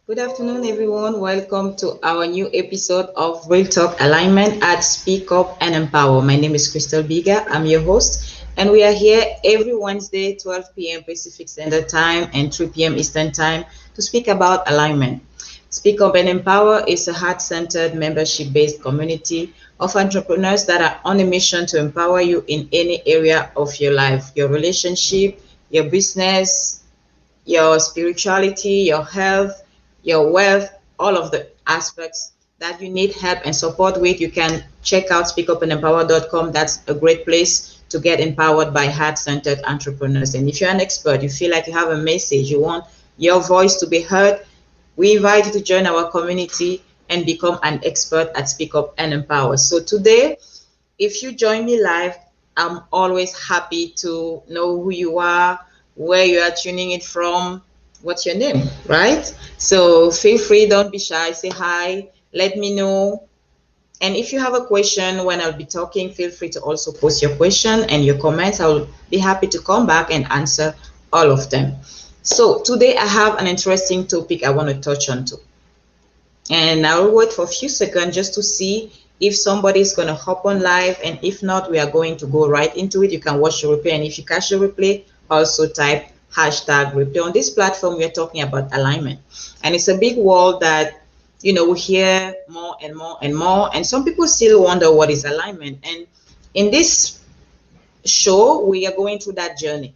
Good afternoon, everyone. Welcome to our new episode of Real Talk Alignment at Speak Up and Empower. My name is Crystal Biga. I'm your host, and we are here every Wednesday, 12 p.m. Pacific Standard Time and 3 p.m. Eastern Time to speak about alignment. Speak Up and Empower is a heart centered, membership based community of entrepreneurs that are on a mission to empower you in any area of your life, your relationship, your business, your spirituality, your health, your wealth, all of the aspects that you need help and support with, you can check out speakupandempower.com. That's a great place to get empowered by heart-centered entrepreneurs. And if you're an expert, you feel like you have a message, you want your voice to be heard, we invite you to join our community and become an expert at Speak Up and Empower. So today, if you join me live, I'm always happy to know who you are, where you are tuning it from, what's your name, right? So feel free, don't be shy, say hi, let me know. And if you have a question when I'll be talking, feel free to also post your question and your comments. I'll be happy to come back and answer all of them. So today I have an interesting topic I want to touch on too. And I'll wait for a few seconds just to see if somebody's going to hop on live, and if not, we are going to go right into it. You can watch the replay, and if you catch the replay, also type hashtag replay. On this platform, we are talking about alignment, and it's a big world that we hear more and more and more, and some people still wonder what is alignment. And in this show, we are going through that journey,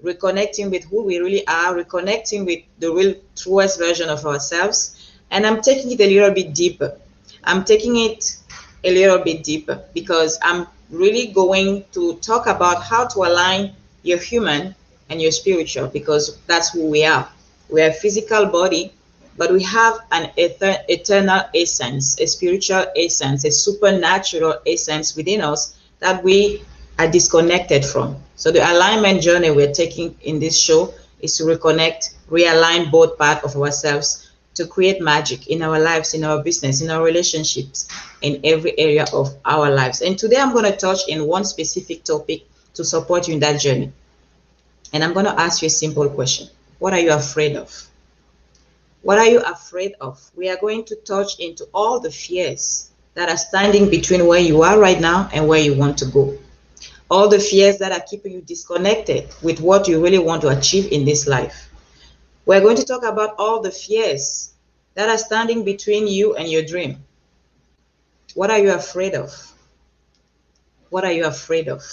reconnecting with who we really are, reconnecting with the real truest version of ourselves. And I'm taking it a little bit deeper. I'm taking it a little bit deeper because I'm really going to talk about how to align your human and your spiritual, because that's who we are. We are a physical body, but we have an eternal essence, a spiritual essence, a supernatural essence within us that we are disconnected from. So the alignment journey we're taking in this show is to reconnect, realign both parts of ourselves to create magic in our lives, in our business, in our relationships, in every area of our lives. And today I'm going to touch in one specific topic to support you in that journey. And I'm going to ask you a simple question. What are you afraid of? What are you afraid of? We are going to touch into all the fears that are standing between where you are right now and where you want to go. All the fears that are keeping you disconnected with what you really want to achieve in this life. We're going to talk about all the fears that are standing between you and your dream. What are you afraid of? What are you afraid of?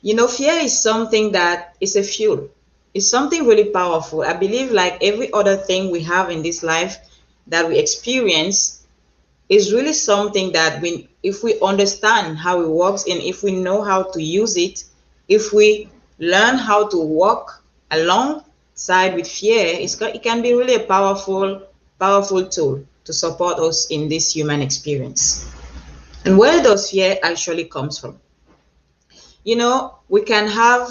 Fear is something that is a fuel. It's something really powerful. I believe like every other thing we have in this life that we experience is really something that if we understand how it works and if we know how to use it, if we learn how to walk alongside with fear, it can be really a powerful tool to support us in this human experience. And where does fear actually comes from? We can have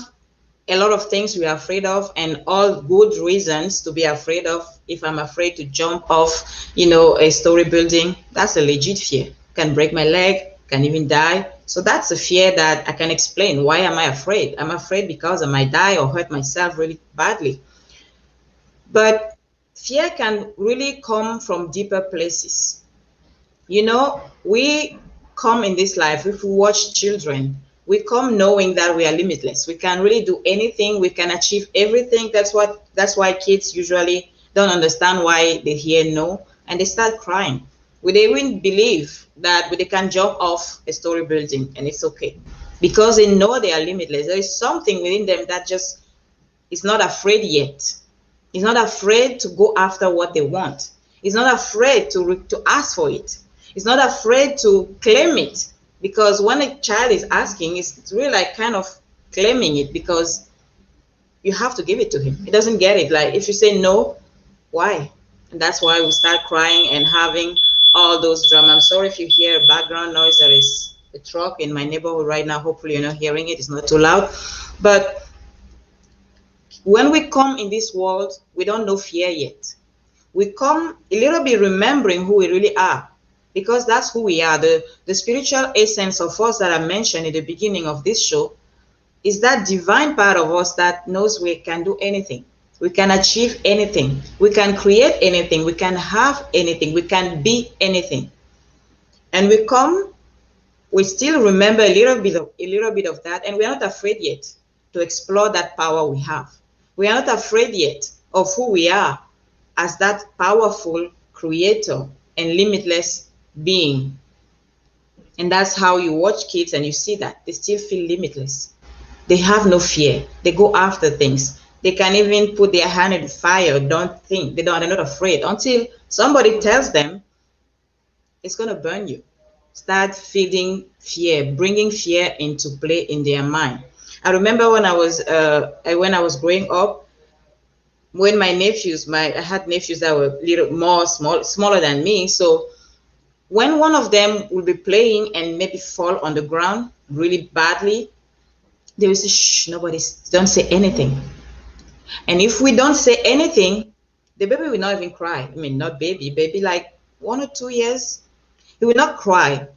a lot of things we are afraid of, and all good reasons to be afraid of. If I'm afraid to jump off, a story building, that's a legit fear. Can break my leg, can even die. So that's a fear that I can explain. Why am I afraid? I'm afraid because I might die or hurt myself really badly. But fear can really come from deeper places. We come in this life, if we watch children, we come knowing that we are limitless. We can really do anything. We can achieve everything. That's why kids usually don't understand why they hear no, and they start crying. They even believe that they can jump off a story building and it's okay, because they know they are limitless. There is something within them that just is not afraid yet. It's not afraid to go after what they want. It's not afraid to ask for it. It's not afraid to claim it. Because when a child is asking, it's really like kind of claiming it, because you have to give it to him. He doesn't get it. Like if you say no, why? And that's why we start crying and having all those drama. I'm sorry if you hear background noise. There is a truck in my neighborhood right now. Hopefully you're not hearing it. It's not too loud. But when we come in this world, we don't know fear yet. We come a little bit remembering who we really are, because that's who we are. The spiritual essence of us that I mentioned in the beginning of this show is that divine part of us that knows we can do anything. We can achieve anything. We can create anything. We can have anything. We can be anything. And we still remember a little bit of that, and we're not afraid yet to explore that power we have. We are not afraid yet of who we are as that powerful creator and limitless being. And that's how you watch kids and you see that they still feel limitless. They have no fear. They go after things. They can even put their hand in the fire. Don't think they're not afraid until somebody tells them it's going to burn you. Start feeding fear, bringing fear into play in their mind. I remember when I was growing up, when my nephews, I had nephews that were a little more smaller than me. So when one of them will be playing and maybe fall on the ground really badly, they will say, shh, don't say anything. And if we don't say anything, the baby will not even cry. I mean, not baby like 1 or 2 years, he will not cry.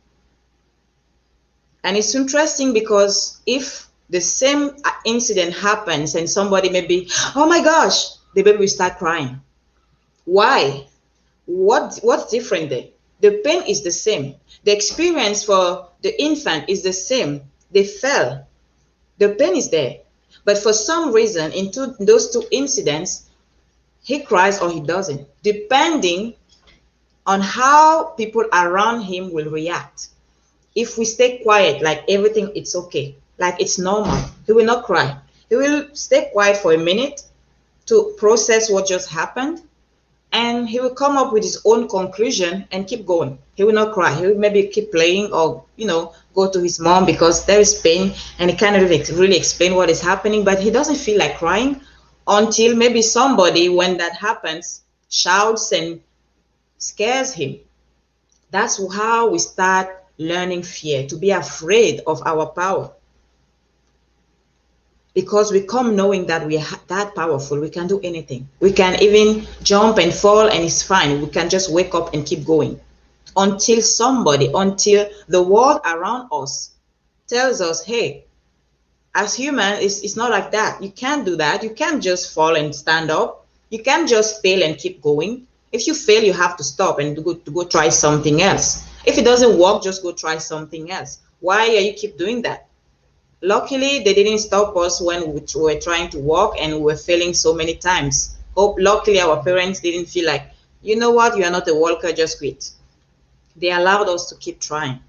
And it's interesting because if the same incident happens and somebody maybe, oh my gosh, the baby will start crying. Why? What's different there? The pain is the same. The experience for the infant is the same. They fell. The pain is there. But for some reason, in those two incidents, he cries or he doesn't, depending on how people around him will react. If we stay quiet, like everything, it's okay, like it's normal, he will not cry. He will stay quiet for a minute to process what just happened, and he will come up with his own conclusion and keep going. He will not cry. He will maybe keep playing or, go to his mom because there is pain and he can't really explain what is happening, but he doesn't feel like crying until maybe somebody, when that happens, shouts and scares him. That's how we start learning fear, to be afraid of our power. Because we come knowing that we are that powerful, we can do anything. We can even jump and fall and it's fine. We can just wake up and keep going until the world around us tells us, hey, as human, it's not like that. You can't do that. You can't just fall and stand up. You can't just fail and keep going. If you fail, you have to stop and to go try something else. If it doesn't work, just go try something else. Why are you keep doing that? Luckily, they didn't stop us when we were trying to walk and we were failing so many times. Luckily, our parents didn't feel like, you know what, you are not a walker, just quit. They allowed us to keep trying.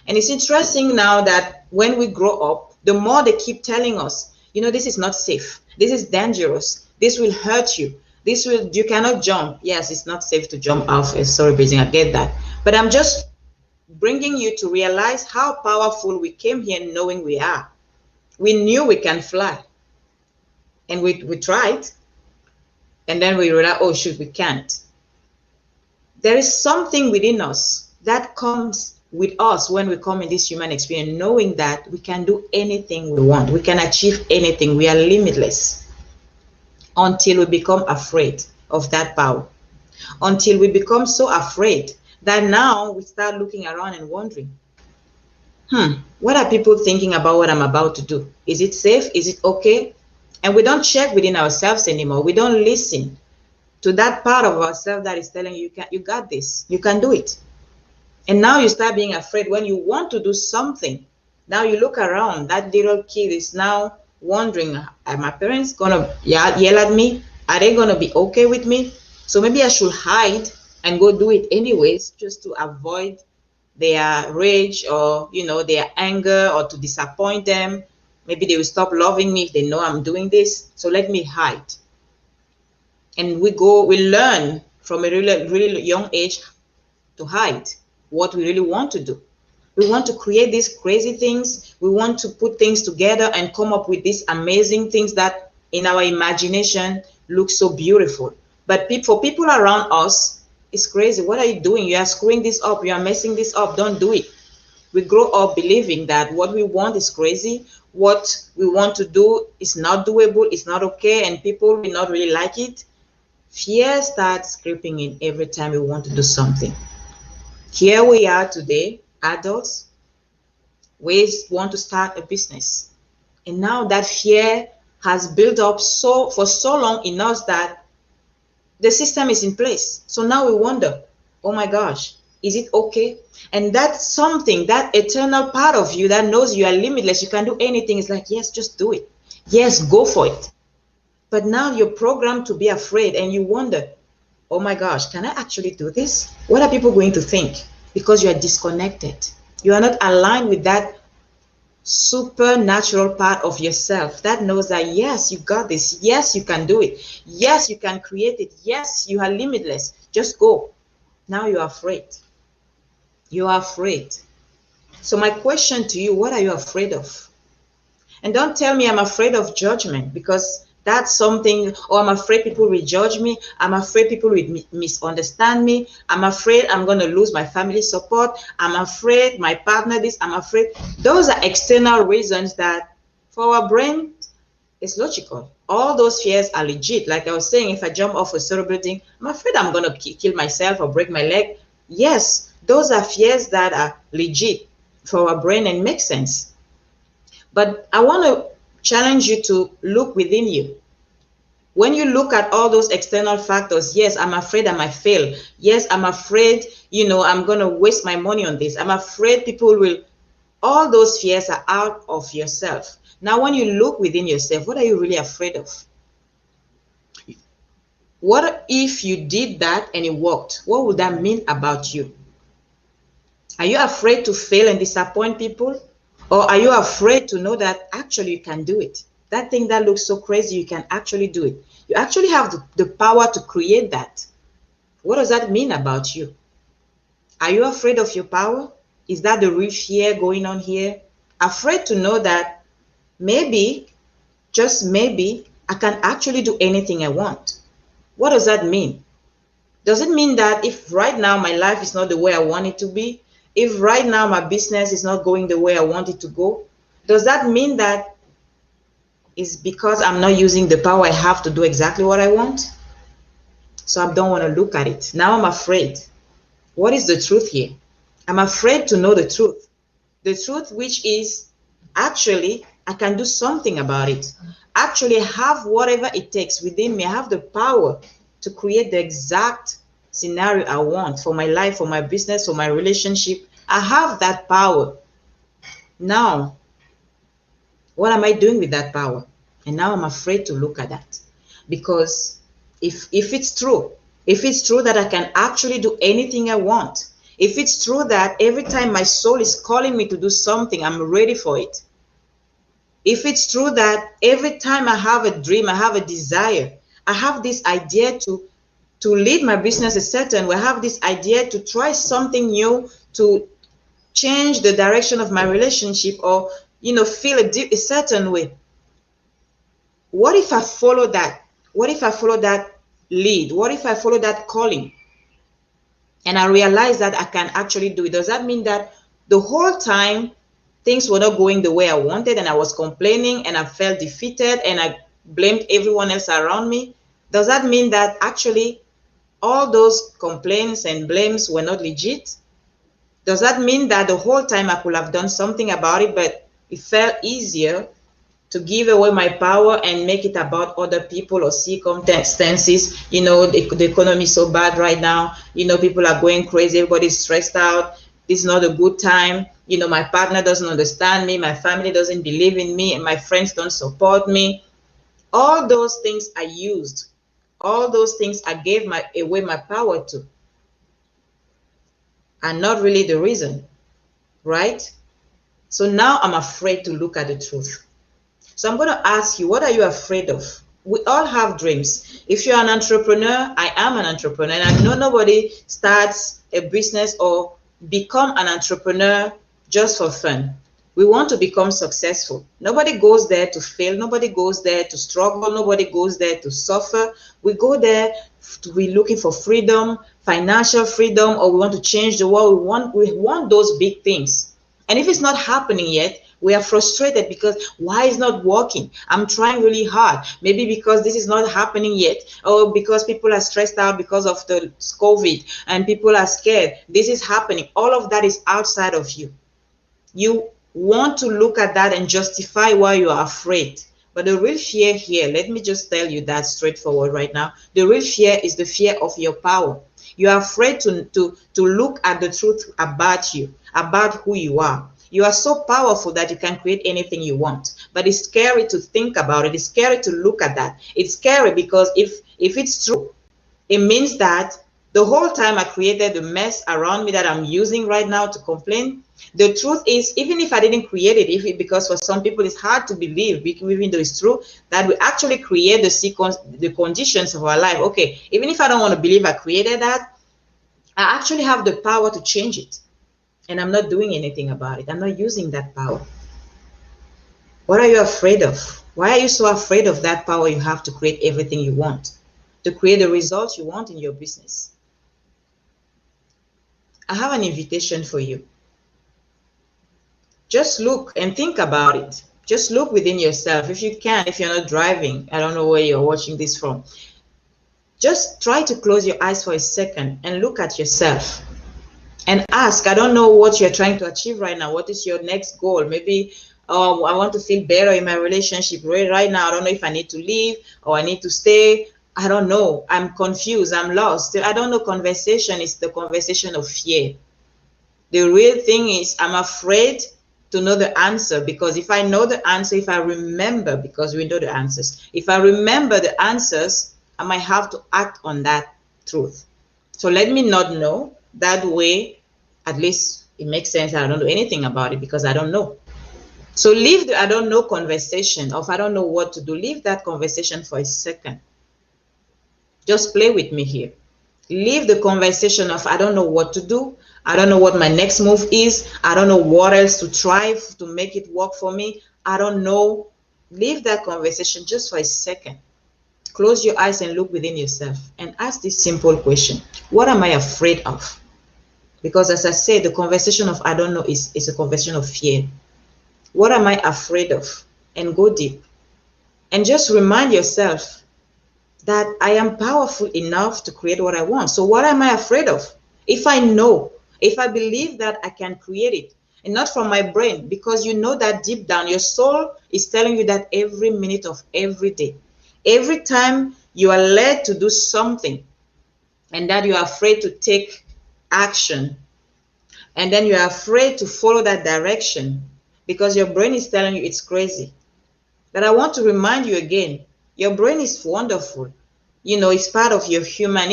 And it's interesting now that when we grow up, the more they keep telling us, this is not safe. This is dangerous. This will hurt you. You cannot jump. Yes, it's not safe to jump off. Sorry, Beijing, I get that. But I'm just bringing you to realize how powerful we came here knowing we are. We knew we can fly. And we tried. And then we realized, oh, shoot, we can't. There is something within us that comes with us when we come in this human experience, knowing that we can do anything we want. We can achieve anything. We are limitless until we become afraid of that power. Until we become so afraid that now we start looking around and wondering, what are people thinking about what I'm about to do? Is it safe? Is it okay? And we don't check within ourselves anymore. We don't listen to that part of ourselves that is telling you, you got this, you can do it. And now you start being afraid when you want to do something. Now you look around, that little kid is now wondering, are my parents gonna yell at me? Are they gonna be okay with me? So maybe I should hide and go do it anyways, just to avoid their rage or their anger, or to disappoint them. Maybe they will stop loving me if they know I'm doing this. So let me hide. And we learn from a really, really young age to hide what we really want to do. We want to create these crazy things. We want to put things together and come up with these amazing things that in our imagination look so beautiful. But for people around us, it's crazy. What are you doing? You are screwing this up. You are messing this up. Don't do it. We grow up believing that what we want is crazy. What we want to do is not doable. It's not okay. And people will not really like it. Fear starts creeping in every time we want to do something. Here we are today, adults. We want to start a business. And now that fear has built up for so long in us that the system is in place. So now we wonder, oh my gosh, is it okay? And that's something, that eternal part of you that knows you are limitless, you can do anything, is like, yes, just do it. Yes, go for it. But now you're programmed to be afraid, and you wonder, oh my gosh, can I actually do this? What are people going to think? Because you are disconnected. You are not aligned with that supernatural part of yourself that knows that, yes, you got this. Yes, you can do it. Yes, you can create it. Yes, you are limitless. Just go. Now you are afraid. You are afraid. So my question to you, what are you afraid of? And don't tell me I'm afraid of judgment, because that's something, or I'm afraid people will judge me. I'm afraid people will misunderstand me. I'm afraid I'm going to lose my family support. I'm afraid my partner this. I'm afraid. Those are external reasons that for our brain, it's logical. All those fears are legit. Like I was saying, if I jump off a certain building, I'm afraid I'm going to kill myself or break my leg. Yes, those are fears that are legit for our brain and make sense. But I want to challenge you to look within you. When you look at all those external factors, yes, I'm afraid I might fail. Yes, I'm afraid, I'm going to waste my money on this. I'm afraid people will. All those fears are out of yourself. Now, when you look within yourself, what are you really afraid of? What if you did that and it worked? What would that mean about you? Are you afraid to fail and disappoint people? Or are you afraid to know that actually you can do it? That thing that looks so crazy, you can actually do it. You actually have the power to create that. What does that mean about you? Are you afraid of your power? Is that the real fear going on here? Afraid to know that maybe, just maybe, I can actually do anything I want. What does that mean? Does it mean that if right now my life is not the way I want it to be, if right now my business is not going the way I want it to go, does that mean that it's because I'm not using the power I have to do exactly what I want? So I don't want to look at it. Now I'm afraid. What is the truth here? I'm afraid to know the truth. The truth, which is actually I can do something about it. Actually have whatever it takes within me. I have the power to create the exact scenario I want for my life, for my business, for my relationship. I have that power. Now, what am I doing with that power? And now I'm afraid to look at that. Because if it's true that I can actually do anything I want, if it's true that every time my soul is calling me to do something, I'm ready for it. If it's true that every time I have a dream, I have a desire, I have this idea to lead my business a certain way, I have this idea to try something new, to change the direction of my relationship, or feel a certain way. What if I follow that? What if I follow that lead? What if I follow that calling and I realize that I can actually do it? Does that mean that the whole time things were not going the way I wanted and I was complaining and I felt defeated and I blamed everyone else around me? Does that mean that actually all those complaints and blames were not legit? Does that mean that the whole time I could have done something about it, but it felt easier to give away my power and make it about other people or circumstances? The economy is so bad right now. People are going crazy. Everybody's stressed out. This is not a good time. My partner doesn't understand me. My family doesn't believe in me. And my friends don't support me. All those things I used. All those things I gave away my power to are not really the reason, right? So now I'm afraid to look at the truth. So I'm going to ask you, what are you afraid of? We all have dreams. If you're an entrepreneur, I am an entrepreneur, and I know nobody starts a business or become an entrepreneur just for fun. We want to become successful. Nobody goes there to fail. Nobody goes there to struggle. Nobody goes there to suffer. We go there to be looking for freedom, financial freedom, or we want to change the world. We want those big things. And if it's not happening yet, we are frustrated because why is not working? I'm trying really hard. Maybe because this is not happening yet, or because people are stressed out because of the COVID and people are scared. This is happening. All of that is outside of you. You want to look at that and justify why you are afraid. But the real fear here, let me just tell you that straightforward right now. The real fear is the fear of your power. You are afraid to look at the truth about you, about who you are. You are so powerful that you can create anything you want. But it's scary to think about it. It's scary to look at that. It's scary because if it's true, it means that the whole time I created the mess around me that I'm using right now to complain. The truth is, even if I didn't create it, because for some people it's hard to believe, even though it's true, that we actually create the conditions of our life. Okay, even if I don't want to believe I created that, I actually have the power to change it. And I'm not doing anything about it. I'm not using that power. What are you afraid of? Why are you so afraid of that power you have to create everything you want, to create the results you want in your business? I have an invitation for you. Just look and think about it. Just look within yourself. If you can, if you're not driving, I don't know where you're watching this from. Just try to close your eyes for a second and look at yourself and ask, I don't know what you're trying to achieve right now. What is your next goal? Maybe I want to feel better in my relationship right now. I don't know if I need to leave or I need to stay. I don't know. I'm confused. I'm lost. I don't know. Conversation is the conversation of fear. The real thing is I'm afraid to know the answer, because if I know the answer, if I remember, because we know the answers, if I remember the answers, I might have to act on that truth. So let me not know. That way, at least it makes sense. I don't know anything about it because I don't know. So leave the I don't know conversation of I don't know what to do. Leave that conversation for a second. Just play with me here. Leave the conversation of I don't know what to do. I don't know what my next move is. I don't know what else to try to make it work for me. I don't know. Leave that conversation just for a second. Close your eyes and look within yourself and ask this simple question. What am I afraid of? Because as I said, the conversation of I don't know is a conversation of fear. What am I afraid of? And go deep. And just remind yourself that I am powerful enough to create what I want. So what am I afraid of? If I know, if I believe that I can create it, and not from my brain, because you know that deep down, your soul is telling you that every minute of every day, every time you are led to do something and that you are afraid to take action, and then you are afraid to follow that direction because your brain is telling you it's crazy. But I want to remind you again, your brain is wonderful. You know, it's part of your human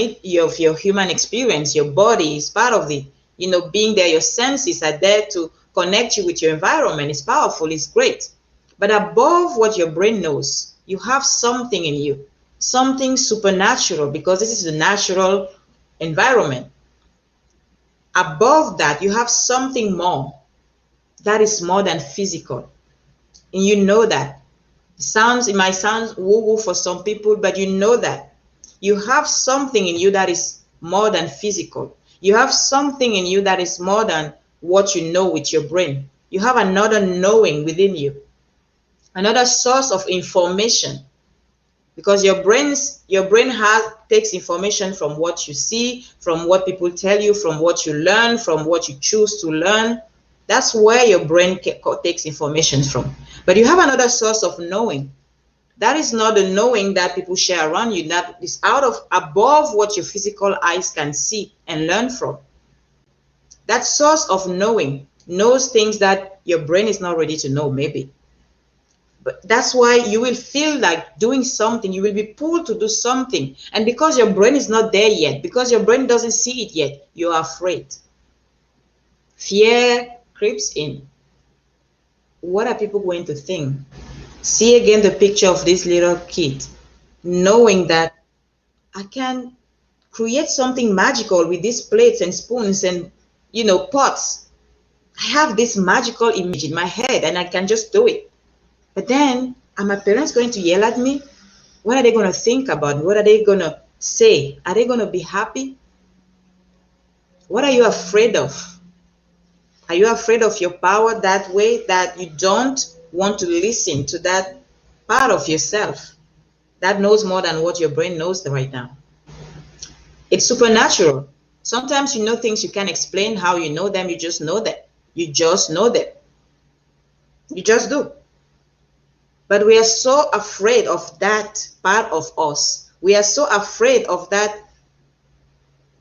experience. Your body is part of it. You know, being there, your senses are there to connect you with your environment. It's powerful, it's great. But above what your brain knows, you have something in you, something supernatural, because this is a natural environment. Above that, you have something more that is more than physical. And you know that. It might sound woo-woo for some people, but you know that. You have something in you that is more than physical. You have something in you that is more than what you know with your brain. You have another knowing within you, another source of information, because your brain takes information from what you see, from what people tell you, from what you learn, from what you choose to learn. That's where your brain takes information from. But you have another source of knowing. That is not the knowing that people share around you. That is above what your physical eyes can see and learn from. That source of knowing knows things that your brain is not ready to know, maybe. But that's why you will feel like doing something. You will be pulled to do something. And because your brain is not there yet, because your brain doesn't see it yet, you are afraid. Fear creeps in. What are people going to think? See again the picture of this little kid, knowing that I can create something magical with these plates and spoons and, pots. I have this magical image in my head and I can just do it. But then, are my parents going to yell at me? What are they going to think about me? What are they going to say? Are they going to be happy? What are you afraid of? Are you afraid of your power that way, that you don't want to listen to that part of yourself that knows more than what your brain knows right now? It's supernatural. Sometimes you know things you can't explain how you know them. You just know them. You just know them. You just do. But we are so afraid of that part of us. We are so afraid of that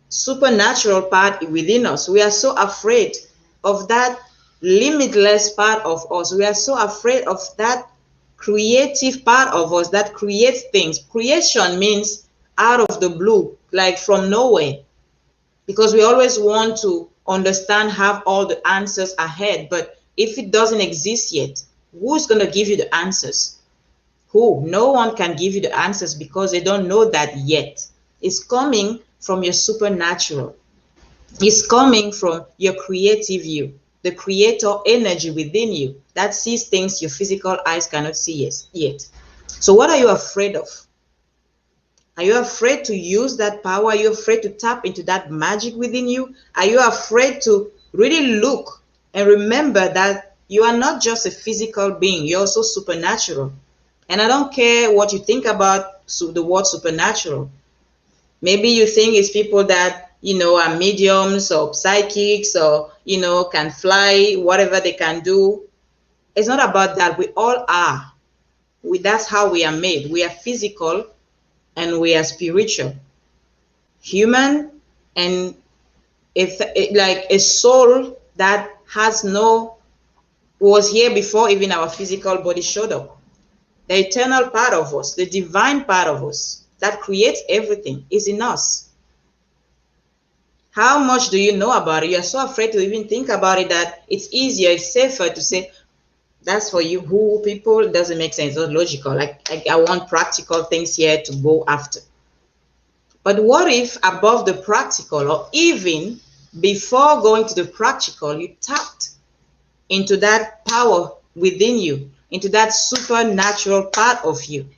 supernatural part within us. We are so afraid of that limitless part of us. We are so afraid of that creative part of us that creates things. Creation means out of the blue, like from nowhere, because we always want to understand, have all the answers ahead. But if it doesn't exist yet, who's going to give you the answers? Who? No one can give you the answers because they don't know that yet. It's coming from your supernatural. It's coming from your creative you, the creator energy within you that sees things your physical eyes cannot see yet. So what are you afraid of? Are you afraid to use that power? Are you afraid to tap into that magic within you? Are you afraid to really look and remember that you are not just a physical being, you're also supernatural? And I don't care what you think about the word supernatural. Maybe you think it's people that, are mediums or psychics or, can fly, whatever they can do. It's not about that. We all are. That's how we are made. We are physical and we are spiritual. Human and like a soul that was here before even our physical body showed up. The eternal part of us, the divine part of us that creates everything is in us. How much do you know about it? You're so afraid to even think about it that it's easier, it's safer to say, that's for you. Who people, doesn't make sense, it's not logical. Like I want practical things here to go after. But what if above the practical, or even before going to the practical, you tapped into that power within you, into that supernatural part of you,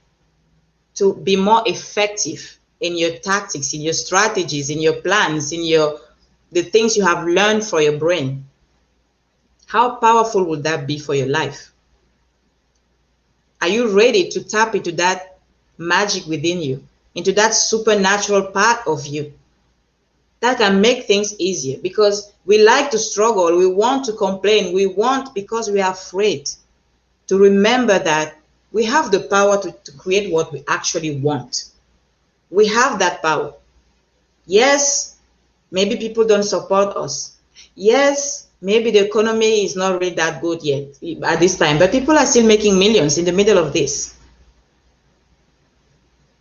to be more effective in your tactics, in your strategies, in your plans, in the things you have learned for your brain? How powerful would that be for your life? Are you ready to tap into that magic within you, into that supernatural part of you that can make things easier? Because we like to struggle, we want to complain, because we are afraid to remember that we have the power to create what we actually want. We have that power. Yes, maybe people don't support us. Yes, maybe the economy is not really that good yet at this time, but people are still making millions in the middle of this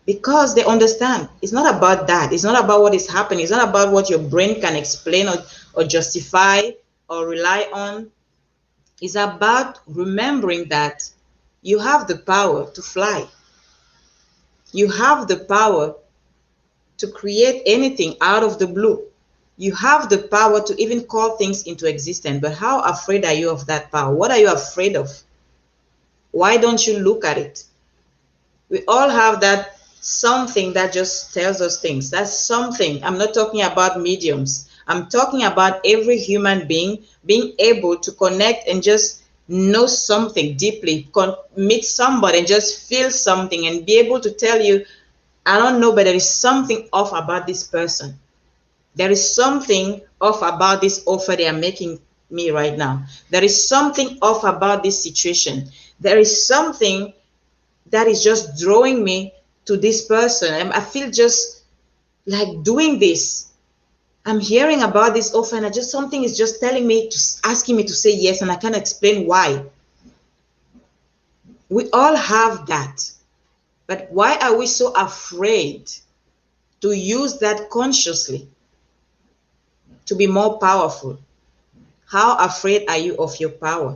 because they understand it's not about that. It's not about what is happening. It's not about what your brain can explain or justify or rely on. It's about remembering that you have the power to fly. You have the power to create anything out of the blue. You have the power to even call things into existence. But how afraid are you of that power? What are you afraid of? Why don't you look at it? We all have that something that just tells us things. That's something. I'm not talking about mediums. I'm talking about every human being being able to connect and just know something deeply, meet somebody and just feel something and be able to tell you, I don't know, but there is something off about this person. There is something off about this offer they are making me right now. There is something off about this situation. There is something that is just drawing me to this person. I feel just like doing this. I'm hearing about this offer and something is just telling me, asking me to say yes, and I can't explain why. We all have that. But why are we so afraid to use that consciously to be more powerful? How afraid are you of your power?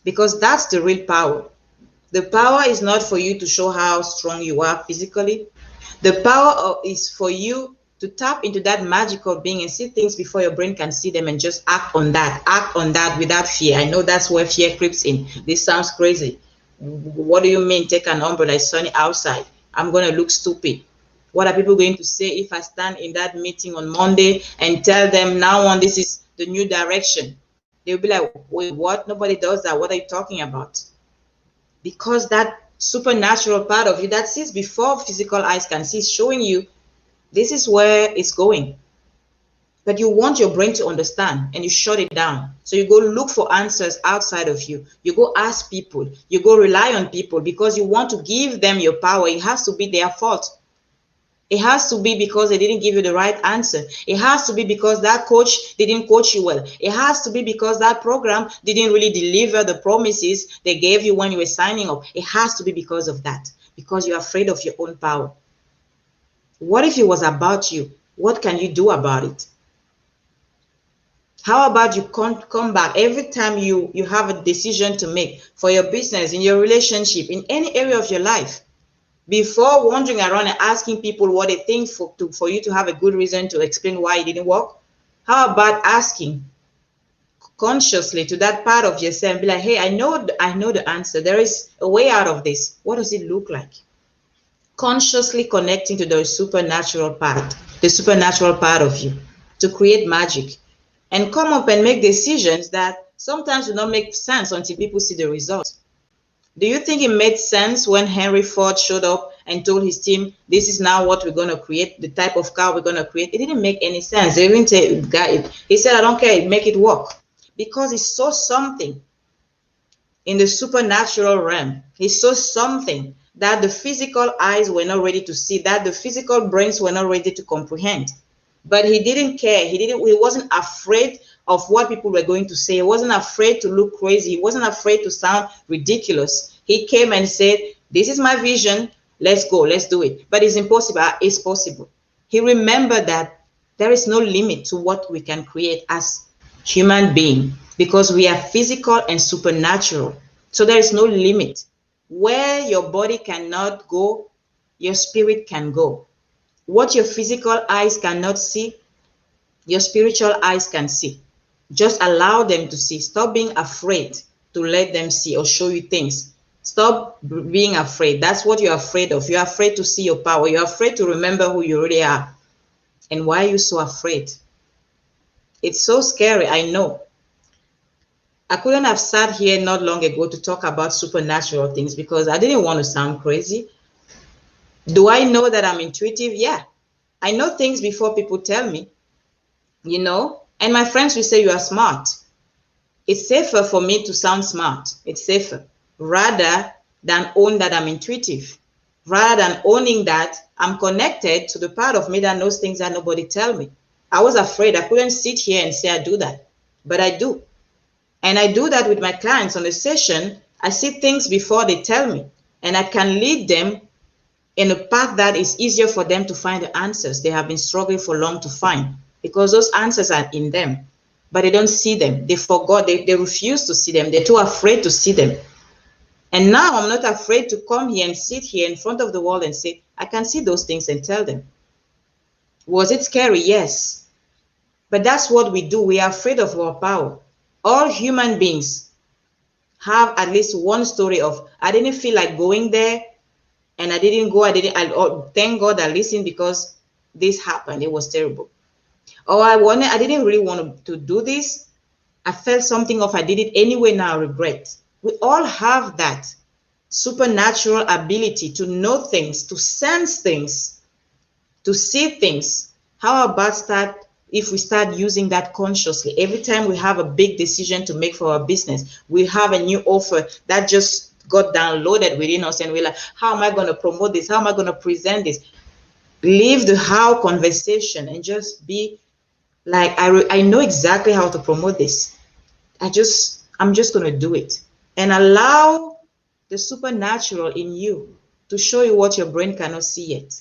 Because that's the real power. The power is not for you to show how strong you are physically. The power is for you to tap into that magical being and see things before your brain can see them and just act on that without fear. I know that's where fear creeps in. This sounds crazy. What do you mean take an umbrella? It's sunny outside. I'm going to look stupid. What are people going to say if I stand in that meeting on Monday and tell them now on this is the new direction? They'll be like, wait, what? Nobody does that. What are you talking about? Because that supernatural part of you that sees before physical eyes can see is showing you this is where it's going. but you want your brain to understand and you shut it down. So you go look for answers outside of you. You go ask people. You go rely on people because you want to give them your power. It has to be their fault. It has to be because they didn't give you the right answer. It has to be because that coach didn't coach you well. It has to be because that program didn't really deliver the promises they gave you when you were signing up. It has to be because of that, because you're afraid of your own power. What if it was about you? What can you do about it? How about you come back every time you have a decision to make for your business, in your relationship, in any area of your life? Before wandering around and asking people what they think for you to have a good reason to explain why it didn't work, how about asking consciously to that part of yourself, be like, hey, I know the answer. There is a way out of this. What does it look like? Consciously connecting to the supernatural part of you to create magic and come up and make decisions that sometimes do not make sense until people see the results. Do you think it made sense when Henry Ford showed up and told his team, this is now what we're going to create, the type of car we're going to create? It didn't make any sense. They didn't say, he said, I don't care, make it work. Because he saw something in the supernatural realm. He saw something that the physical eyes were not ready to see, that the physical brains were not ready to comprehend. But he didn't care. He wasn't afraid of what people were going to say. He wasn't afraid to look crazy. He wasn't afraid to sound ridiculous. He came and said, this is my vision. Let's go. Let's do it. But it's impossible. It's possible. He remembered that there is no limit to what we can create as human beings because we are physical and supernatural. So there is no limit. Where your body cannot go, your spirit can go. What your physical eyes cannot see, your spiritual eyes can see. Just allow them to see. Stop being afraid to let them see or show you things. Stop being afraid. That's what you're afraid of. You're afraid to see your power. You're afraid to remember who you really are. And why are you so afraid? It's so scary, I know. I couldn't have sat here not long ago to talk about supernatural things because I didn't want to sound crazy. Do I know that I'm intuitive? Yeah. I know things before people tell me, you know, and my friends will say you are smart. It's safer for me to sound smart. It's safer rather than own that I'm intuitive, rather than owning that I'm connected to the part of me that knows things that nobody tell me. I was afraid. I couldn't sit here and say I do that, but I do. And I do that with my clients on a session. I see things before they tell me, and I can lead them in a path that is easier for them to find the answers they have been struggling for long to find, because those answers are in them, but they don't see them. They forgot, they refuse to see them. They're too afraid to see them. And now I'm not afraid to come here and sit here in front of the world and say, I can see those things and tell them. Was it scary? Yes. But that's what we do. We are afraid of our power. All human beings have at least one story of, I didn't feel like going there, and I didn't go. Thank God I listened because this happened. It was terrible. Or I didn't really want to do this. I felt something of, I did it anyway, now I regret. We all have that supernatural ability to know things, to sense things, to see things. How about if we start using that consciously? Every time we have a big decision to make for our business, we have a new offer that just got downloaded within us, and we're like, how am I going to promote this? How am I going to present this? Leave the how conversation and just be like, I know exactly how to promote this. I'm just going to do it, and allow the supernatural in you to show you what your brain cannot see yet,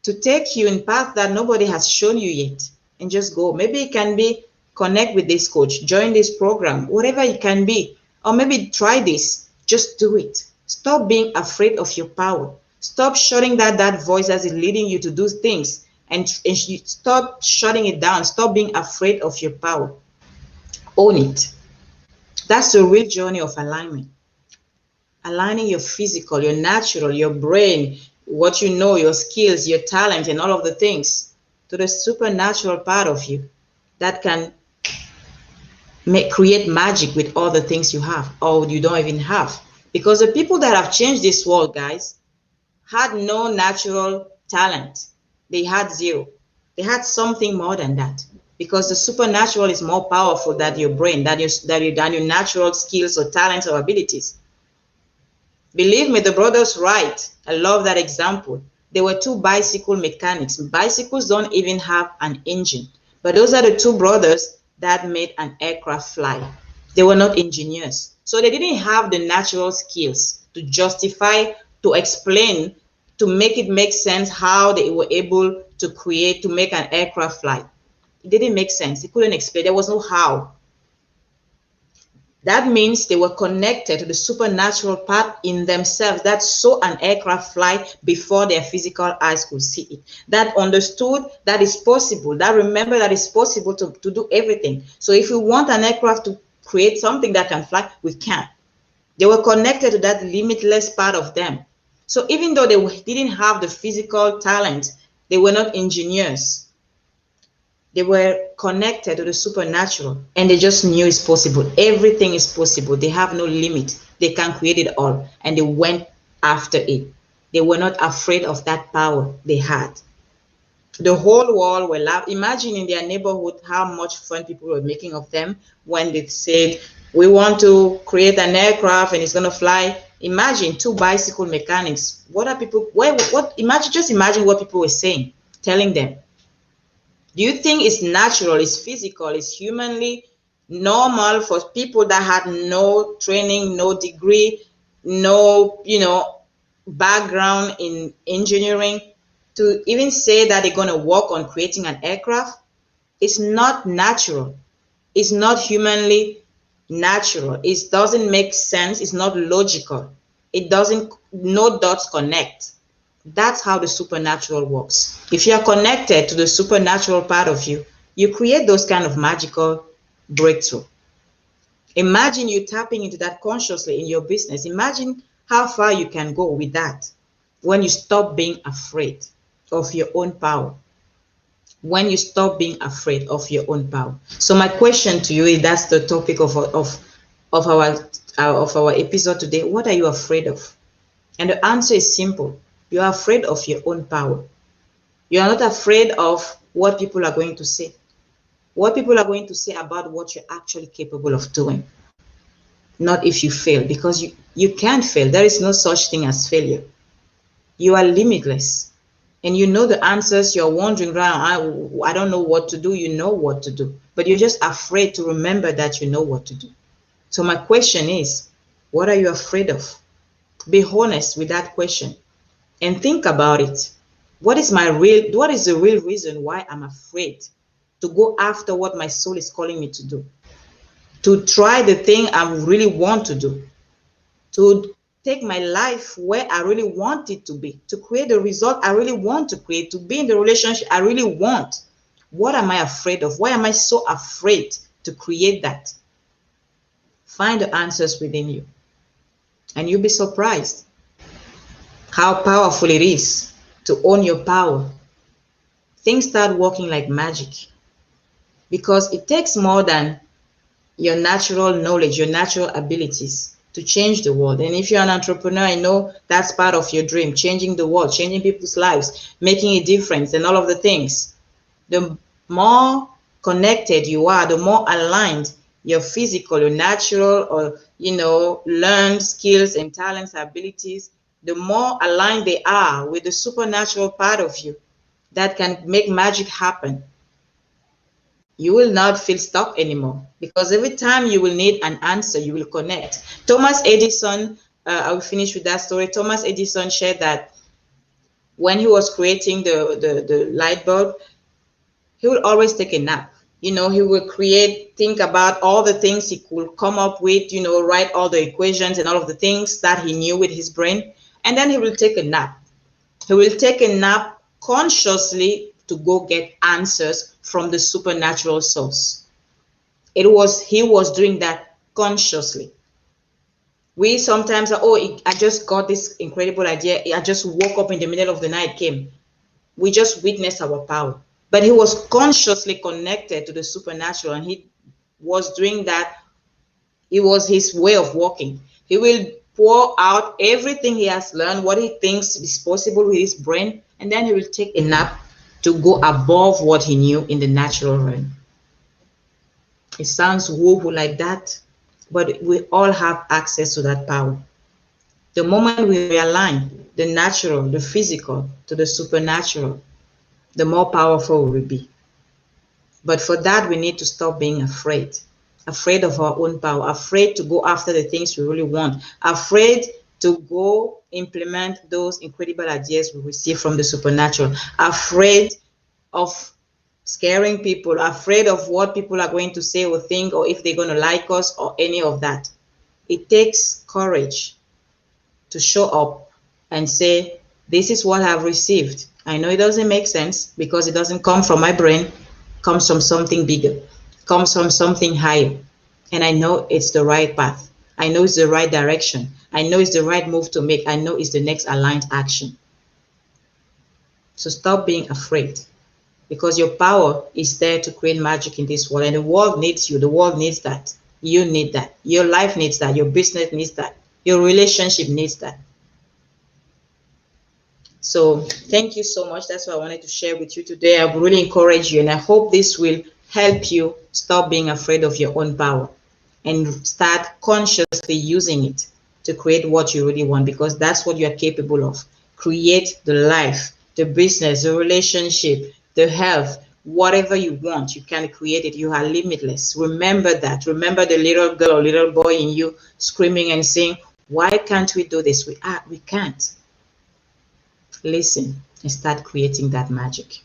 to take you in path that nobody has shown you yet, and just go. Maybe it can be connect with this coach, join this program, whatever it can be, or maybe try this. Just do it. Stop being afraid of your power. Stop shutting that voice as is leading you to do things, and stop shutting it down. Stop being afraid of your power. Own it. That's the real journey of alignment. Aligning your physical, your natural, your brain, what you know, your skills, your talent, and all of the things to the supernatural part of you that can create magic with all the things you have or you don't even have. Because the people that have changed this world, guys, had no natural talent. They had zero. They had something more than that, because the supernatural is more powerful than your brain, than your natural skills or talents or abilities. Believe me, the brothers Wright, I love that example. They were two bicycle mechanics. Bicycles don't even have an engine, but those are the two brothers that made an aircraft fly. They were not engineers, so they didn't have the natural skills to justify, to explain, to make it make sense how they were able to create, to make an aircraft fly. It didn't make sense. They couldn't explain. There was no how. That means they were connected to the supernatural part in themselves that saw an aircraft fly before their physical eyes could see it. That understood that is possible. That remember that it's possible to do everything. So if we want an aircraft to create something that can fly, we can. They were connected to that limitless part of them. So even though they didn't have the physical talent, they were not engineers. They were connected to the supernatural, and they just knew it's possible. Everything is possible. They have no limit. They can create it all, and they went after it. They were not afraid of that power they had. The whole world were laughing. Imagine in their neighborhood how much fun people were making of them when they said, we want to create an aircraft and it's going to fly. Imagine two bicycle mechanics. What are people, just imagine what people were saying, telling them. Do you think it's natural, it's physical, it's humanly normal for people that had no training, no degree, no, background in engineering to even say that they're going to work on creating an aircraft? It's not natural. It's not humanly natural. It doesn't make sense. It's not logical. It doesn't, no dots connect. That's how the supernatural works. If you are connected to the supernatural part of you, you create those kind of magical breakthrough. Imagine you tapping into that consciously in your business. Imagine how far you can go with that when you stop being afraid of your own power. When you stop being afraid of your own power. So my question to you is, that's the topic of our episode today. What are you afraid of? And the answer is simple. You are afraid of your own power. You are not afraid of what people are going to say. What people are going to say about what you're actually capable of doing. Not if you fail, because you can't fail. There is no such thing as failure. You are limitless. And you know the answers. You're wandering around, I don't know what to do. You know what to do. But you're just afraid to remember that you know what to do. So my question is, what are you afraid of? Be honest with that question. And think about it. What is the real reason why I'm afraid to go after what my soul is calling me to do? To try the thing I really want to do. To take my life where I really want it to be. To create the result I really want to create. To be in the relationship I really want. What am I afraid of? Why am I so afraid to create that? Find the answers within you. And you'll be surprised how powerful it is to own your power. Things start working like magic, because it takes more than your natural knowledge, your natural abilities to change the world. And if you're an entrepreneur, I know that's part of your dream, changing the world, changing people's lives, making a difference and all of the things. The more connected you are, the more aligned your physical, your natural, or learned skills and talents, abilities, the more aligned they are with the supernatural part of you that can make magic happen. You will not feel stuck anymore, because every time you will need an answer, you will connect. Thomas Edison, I will finish with that story. Thomas Edison shared that when he was creating the light bulb, he would always take a nap. He would think about all the things he could come up with, write all the equations and all of the things that he knew with his brain. And then he will take a nap. He will take a nap consciously to go get answers from the supernatural source. He was doing that consciously. We sometimes are, I just got this incredible idea. I just woke up in the middle of the night, came. We just witnessed our power. But he was consciously connected to the supernatural, and he was doing that. It was his way of working. He will pour out everything he has learned, what he thinks is possible with his brain, and then he will take a nap to go above what he knew in the natural realm. It sounds woo-woo like that, but we all have access to that power. The moment we realign the natural, the physical, to the supernatural, the more powerful we will be. But for that, we need to stop being afraid of our own power, afraid to go after the things we really want, afraid to go implement those incredible ideas we receive from the supernatural, afraid of scaring people, afraid of what people are going to say or think, or if they're going to like us or any of that. It takes courage to show up and say, this is what I've received. I know it doesn't make sense because it doesn't come from my brain, it comes from something bigger, it comes from something higher. And I know it's the right path. I know it's the right direction. I know it's the right move to make. I know it's the next aligned action. So stop being afraid, because your power is there to create magic in this world, and the world needs you. The world needs that. You need that. Your life needs that. Your business needs that. Your relationship needs that. So thank you so much. That's what I wanted to share with you today. I really encourage you, and I hope this will help you stop being afraid of your own power and start consciously using it to create what you really want, because that's what you are capable of. Create the life, the business, the relationship, the health, whatever you want, you can create it. You are limitless. Remember that. Remember the little girl or little boy in you screaming and saying, why can't we do this? We can't. Listen and start creating that magic.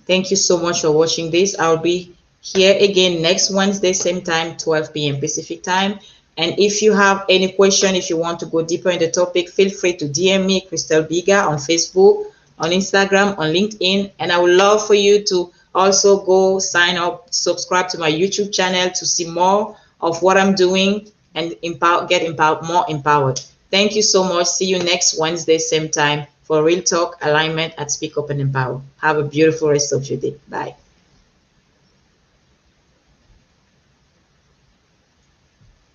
Thank you so much for watching this. I'll be here again next Wednesday, same time, 12 p.m. Pacific time. And if you have any question, if you want to go deeper in the topic, feel free to DM me, Crystal Biga, on Facebook, on Instagram, on LinkedIn. And I would love for you to also go sign up, subscribe to my YouTube channel to see more of what I'm doing and get more empowered. Thank you so much. See you next Wednesday, same time, for Real Talk Alignment at Speak Up and Empower. Have a beautiful rest of your day. Bye.